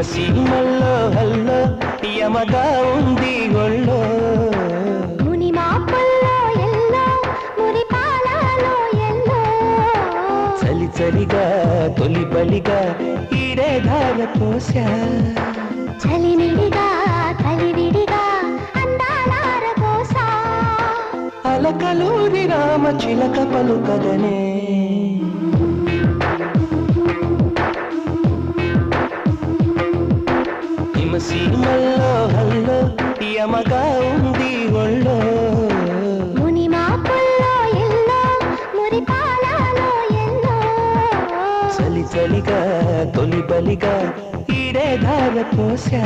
సీమల్లో hello యమగా ఉంది ఒళ్ళో ముని మాపల్లో yellow మురి పాలలో ఎల్లో చలి చలిగా తొలి బలిగా ఈడే ధార పోసా చలివిడిగా కలివిడిగా అందాలార పోసా అలకలూరి రామ చిలక పలుకదనే సీమల్లో హల్లో యమగా ఉంది ఒళ్ళో ముని మాపల్లో ఎల్లో మురి పాలలో ఎల్లో చలి చలిగా తొలి బలిగా ఈడే ధార పోసా